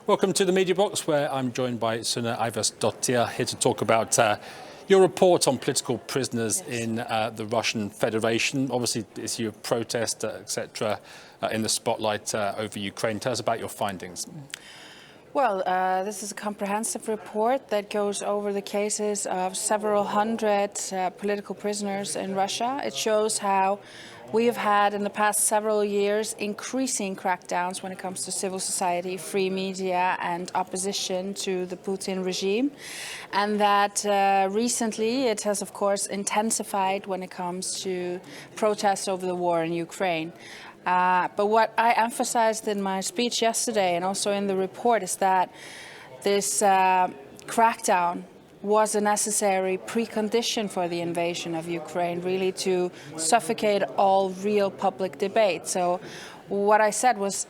Welcome to the Mediabox, where I'm joined by Sunna Ævarsdottir, here to talk about your report on political prisoners in the Russian Federation. Obviously, the issue of protest, etc., in the spotlight over Ukraine. Tell us about your findings. Well, this is a comprehensive report that goes over the cases of several hundred political prisoners in Russia. It shows how we have had in the past several years increasing crackdowns when it comes to civil society, free media and opposition to the Putin regime, and that recently it has of course intensified when it comes to protests over the war in Ukraine. But what I emphasized in my speech yesterday and also in the report is that this crackdown was a necessary precondition for the invasion of Ukraine, really to suffocate all real public debate. So what I said was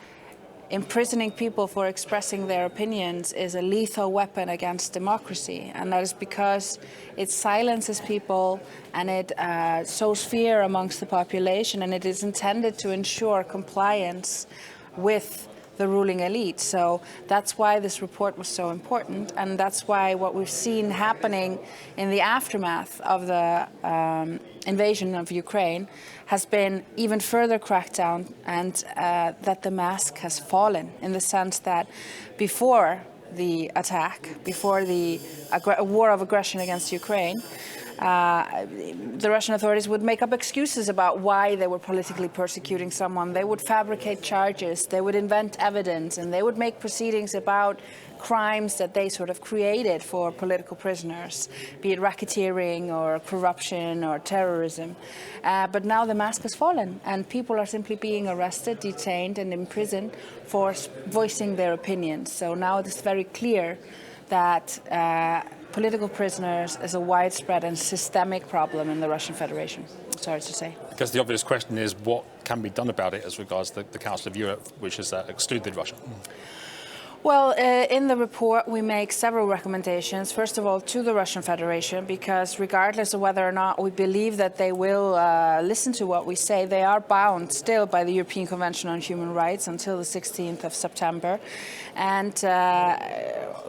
imprisoning people for expressing their opinions is a lethal weapon against democracy, and that is because it silences people and it sows fear amongst the population, and it is intended to ensure compliance with the ruling elite. So that's why this report was so important, and that's why what we've seen happening in the aftermath of the invasion of Ukraine has been even further crackdown, and that the mask has fallen, in the sense that before the attack, before the war of aggression against Ukraine, the Russian authorities would make up excuses about why they were politically persecuting someone. They would fabricate charges, they would invent evidence, and they would make proceedings about crimes that they sort of created for political prisoners, be it racketeering or corruption or terrorism. But now the mask has fallen, and people are simply being arrested, detained and imprisoned for voicing their opinions. So now it is very clear that political prisoners is a widespread and systemic problem in the Russian Federation. Sorry to say. I guess the obvious question is what can be done about it as regards the Council of Europe, which has excluded Russia? Well, in the report we make several recommendations. First of all, to the Russian Federation, because regardless of whether or not we believe that they will listen to what we say, they are bound still by the European Convention on Human Rights until the 16th of September. And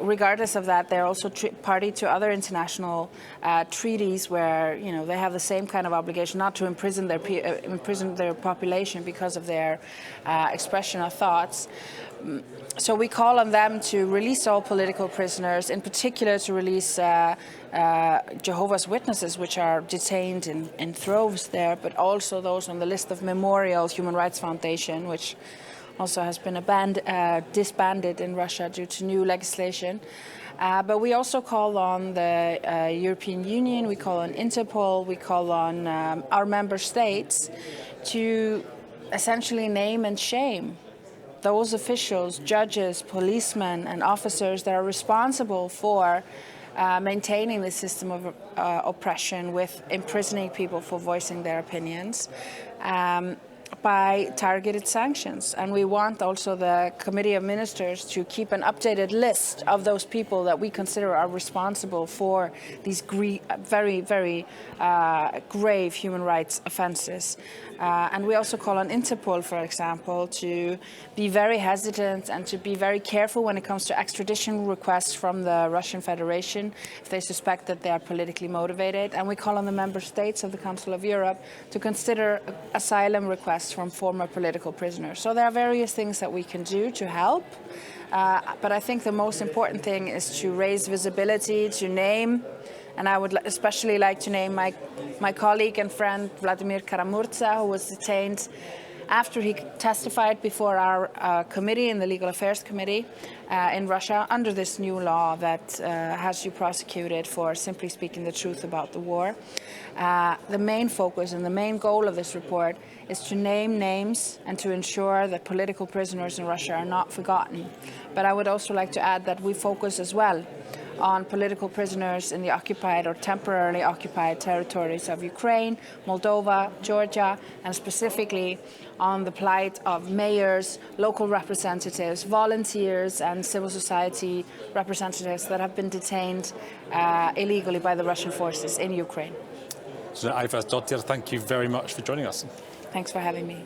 regardless of that, they're also party to other international treaties where, you know, they have the same kind of obligation not to imprison their population because of their expression of thoughts. So we call on them to release all political prisoners, in particular to release Jehovah's Witnesses, which are detained in droves there, but also those on the list of Memorial Human Rights Foundation, which also has been disbanded in Russia due to new legislation. But we also call on the European Union, we call on Interpol, we call on our member states to essentially name and shame those officials, judges, policemen and officers that are responsible for maintaining the system of oppression with imprisoning people for voicing their opinions by targeted sanctions. And we want also the Committee of Ministers to keep an updated list of those people that we consider are responsible for these very, very grave human rights offences. And we also call on Interpol, for example, to be very hesitant and to be very careful when it comes to extradition requests from the Russian Federation if they suspect that they are politically motivated. And we call on the member states of the Council of Europe to consider asylum requests from former political prisoners. So there are various things that we can do to help. But I think the most important thing is to raise visibility, to name, and I would especially like to name my colleague and friend Vladimir Kara-Murza, who was detained after he testified before our committee, in the Legal Affairs Committee in Russia, under this new law that has you prosecuted for simply speaking the truth about the war. The main focus and the main goal of this report is to name names and to ensure that political prisoners in Russia are not forgotten. But I would also like to add that we focus as well on political prisoners in the occupied or temporarily occupied territories of Ukraine, Moldova, Georgia, and specifically on the plight of mayors, local representatives, volunteers, and civil society representatives that have been detained illegally by the Russian forces in Ukraine. Sunna Ævarsdottir, thank you very much for joining us. Thanks for having me.